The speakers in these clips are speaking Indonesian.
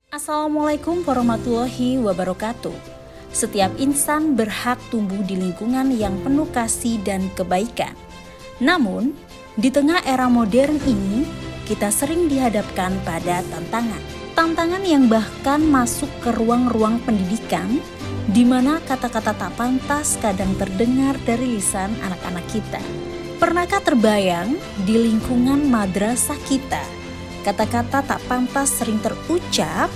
Assalamualaikum warahmatullahi wabarakatuh. Setiap insan berhak tumbuh di lingkungan yang penuh kasih dan kebaikan. Namun, di tengah era modern ini, kita sering dihadapkan pada tantangan. Tantangan yang bahkan masuk ke ruang-ruang pendidikan, di mana kata-kata tak pantas kadang terdengar dari lisan anak-anak kita. Pernahkah terbayang di lingkungan madrasah kita, kata-kata tak pantas sering terucap?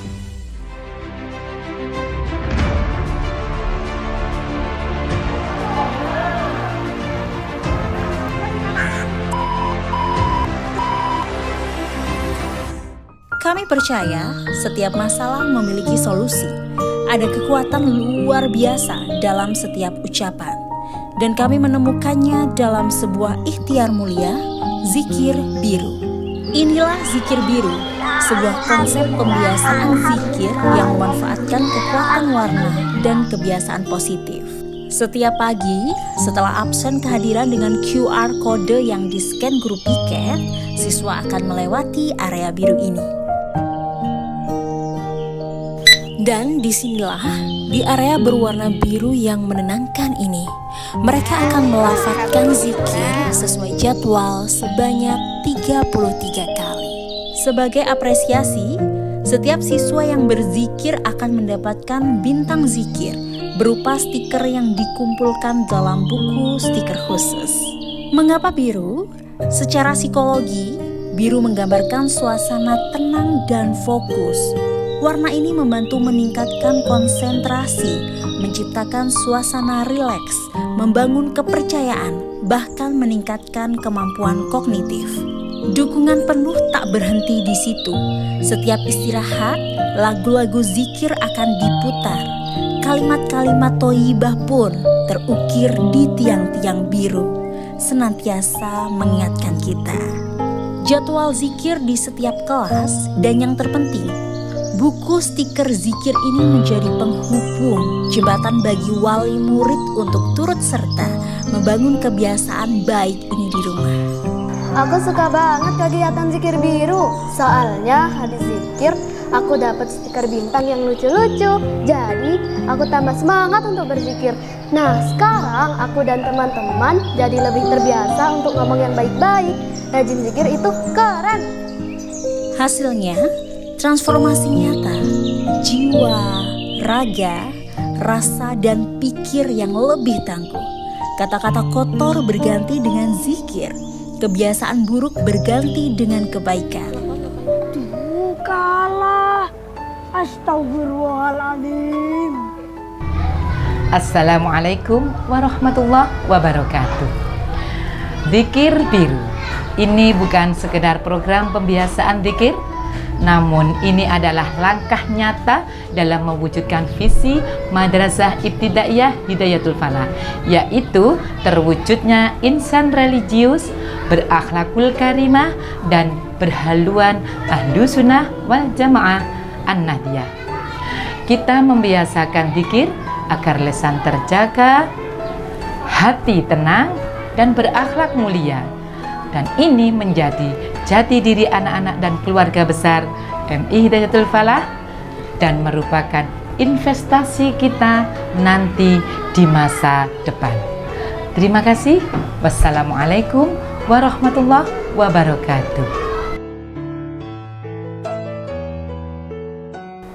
Kami percaya setiap masalah memiliki solusi. Ada kekuatan luar biasa dalam setiap ucapan. Dan kami menemukannya dalam sebuah ikhtiar mulia, zikir biru. Inilah zikir biru, sebuah konsep pembiasaan zikir yang memanfaatkan kekuatan warna dan kebiasaan positif. Setiap pagi, setelah absen kehadiran dengan QR kode yang di-scan guru piket, siswa akan melewati area biru ini. Dan disinilah, di area berwarna biru yang menenangkan ini, mereka akan melafadzkan zikir sesuai jadwal sebanyak 33 kali. Sebagai apresiasi, setiap siswa yang berzikir akan mendapatkan bintang zikir berupa stiker yang dikumpulkan dalam buku stiker khusus. Mengapa biru? Secara psikologi, biru menggambarkan suasana tenang dan fokus. Warna ini membantu meningkatkan konsentrasi, menciptakan suasana rileks, membangun kepercayaan, bahkan meningkatkan kemampuan kognitif. Dukungan penuh tak berhenti di situ. Setiap istirahat, lagu-lagu zikir akan diputar. Kalimat-kalimat thoyyibah pun terukir di tiang-tiang biru, senantiasa mengingatkan kita. Jadwal zikir di setiap kelas, dan yang terpenting, buku stiker zikir ini menjadi penghubung jembatan bagi wali murid untuk turut serta membangun kebiasaan baik ini di rumah. Aku suka banget kegiatan zikir biru. Soalnya habis zikir aku dapat stiker bintang yang lucu-lucu. Jadi aku tambah semangat untuk berzikir. Nah sekarang aku dan teman-teman jadi lebih terbiasa untuk ngomong yang baik-baik. Rajin zikir itu keren. Hasilnya, transformasi nyata, jiwa, raga, rasa, dan pikir yang lebih tangguh. Kata-kata kotor berganti dengan zikir, kebiasaan buruk berganti dengan kebaikan. Duh, kalah. Astagfirullahaladzim. Assalamualaikum warahmatullahi wabarakatuh. Zikir biru. Ini bukan sekedar program pembiasaan zikir, namun ini adalah langkah nyata dalam mewujudkan visi Madrasah Ibtidaiyah Hidayatul Falah, yaitu terwujudnya insan religius, berakhlakul karimah, dan berhaluan ahlu sunnah wal jamaah an-nahdiyah. Kita membiasakan zikir agar lisan terjaga, hati tenang, dan berakhlak mulia. Dan ini menjadi jati diri anak-anak dan keluarga besar MI Hidayatul Falah dan merupakan investasi kita nanti di masa depan. Terima kasih. Wassalamualaikum warahmatullahi wabarakatuh.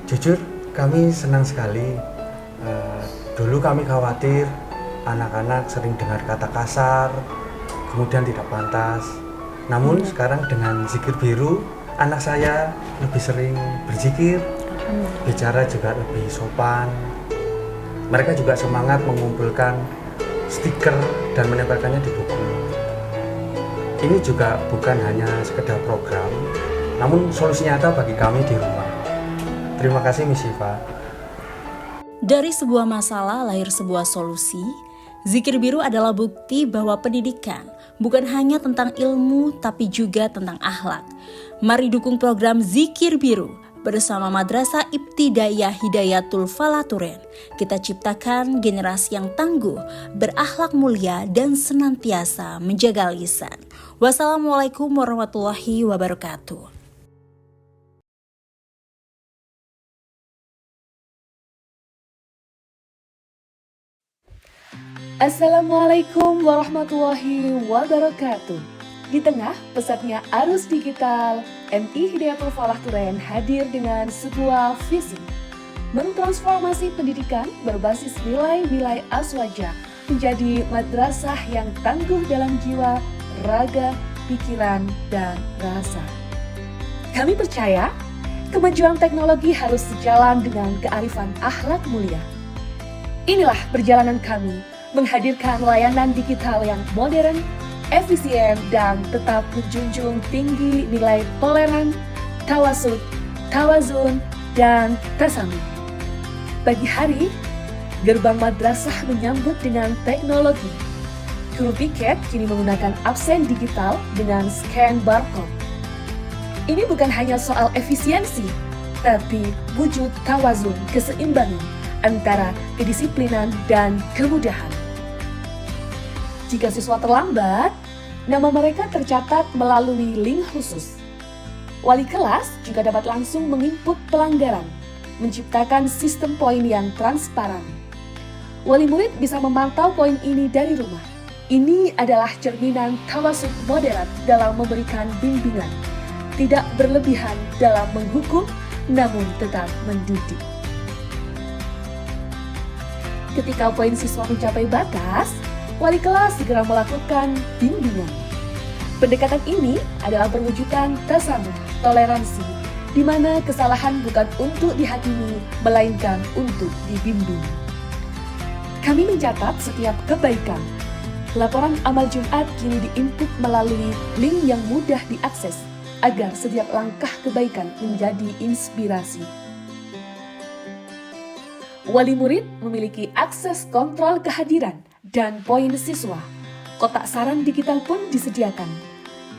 Jujur, kami senang sekali. Dulu kami khawatir anak-anak sering dengar kata kasar, kemudian tidak pantas. Namun sekarang dengan zikir biru, anak saya lebih sering berzikir, bicara juga lebih sopan. Mereka juga semangat mengumpulkan stiker dan menempelkannya di buku. Ini juga bukan hanya sekedar program, namun solusi nyata bagi kami di rumah. Terima kasih Miss Siva. Dari sebuah masalah lahir sebuah solusi. Zikir biru adalah bukti bahwa pendidikan bukan hanya tentang ilmu, tapi juga tentang akhlak. Mari dukung program Zikir Biru bersama Madrasah Ibtidaiyah Hidayatul Falah Turen. Kita ciptakan generasi yang tangguh, berakhlak mulia, dan senantiasa menjaga lisan. Wassalamualaikum warahmatullahi wabarakatuh. Assalamualaikum warahmatullahi wabarakatuh. Di tengah pesatnya arus digital, MI Hidayatul Falah Turen hadir dengan sebuah visi mentransformasi pendidikan berbasis nilai-nilai aswaja menjadi madrasah yang tangguh dalam jiwa, raga, pikiran, dan rasa. Kami percaya kemajuan teknologi harus sejalan dengan kearifan akhlak mulia. Inilah perjalanan kami menghadirkan layanan digital yang modern, efisien, dan tetap menjunjung tinggi nilai toleran, tawasud, tawazun, dan tasamuh. Pagi hari, gerbang madrasah menyambut dengan teknologi. Guru piket kini menggunakan absen digital dengan scan barcode. Ini bukan hanya soal efisiensi, tapi wujud tawazun, keseimbangan antara kedisiplinan dan kemudahan. Jika siswa terlambat, nama mereka tercatat melalui link khusus. Wali kelas juga dapat langsung menginput pelanggaran, menciptakan sistem poin yang transparan. Wali murid bisa memantau poin ini dari rumah. Ini adalah cerminan tawasud moderat dalam memberikan bimbingan, tidak berlebihan dalam menghukum, namun tetap mendidik. Ketika poin siswa mencapai batas, wali kelas segera melakukan bimbingan. Pendekatan ini adalah perwujudan tasamuh, toleransi, di mana kesalahan bukan untuk dihakimi, melainkan untuk dibimbing. Kami mencatat setiap kebaikan. Laporan amal Jumat kini diinput melalui link yang mudah diakses, agar setiap langkah kebaikan menjadi inspirasi. Wali murid memiliki akses kontrol kehadiran dan poin siswa. Kotak saran digital pun disediakan.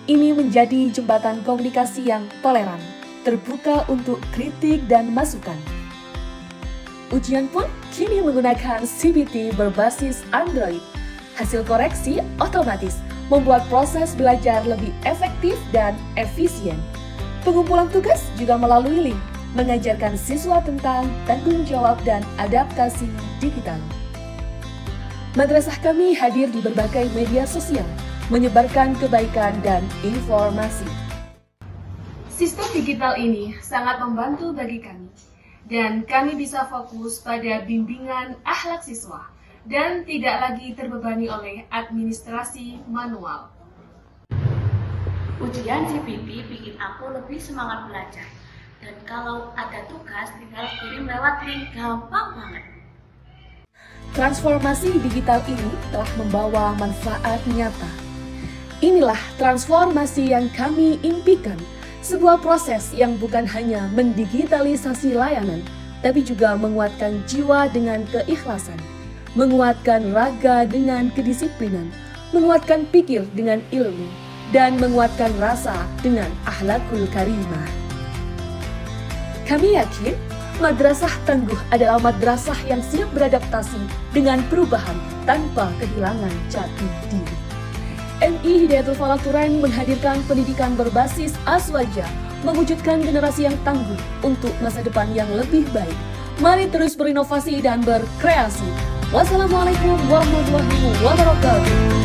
Ini menjadi jembatan komunikasi yang toleran, terbuka untuk kritik dan masukan. Ujian pun kini menggunakan CBT berbasis Android. Hasil koreksi otomatis membuat proses belajar lebih efektif dan efisien. Pengumpulan tugas juga melalui link, mengajarkan siswa tentang tanggung jawab dan adaptasi digital. Madrasah kami hadir di berbagai media sosial, menyebarkan kebaikan dan informasi. Sistem digital ini sangat membantu bagi kami, dan kami bisa fokus pada bimbingan akhlak siswa, dan tidak lagi terbebani oleh administrasi manual. Ujian CBT bikin aku lebih semangat belajar, dan kalau ada tugas tinggal kirim lewat link, gampang banget. Transformasi digital ini telah membawa manfaat nyata. Inilah transformasi yang kami impikan, sebuah proses yang bukan hanya mendigitalisasi layanan, tapi juga menguatkan jiwa dengan keikhlasan, menguatkan raga dengan kedisiplinan, menguatkan pikir dengan ilmu, dan menguatkan rasa dengan akhlakul karimah. Kami yakin Madrasah Tangguh adalah madrasah yang siap beradaptasi dengan perubahan tanpa kehilangan jati diri. MI Hidayatul Falah Turen menghadirkan pendidikan berbasis aswaja, mewujudkan generasi yang tangguh untuk masa depan yang lebih baik. Mari terus berinovasi dan berkreasi. Wassalamualaikum warahmatullahi wabarakatuh.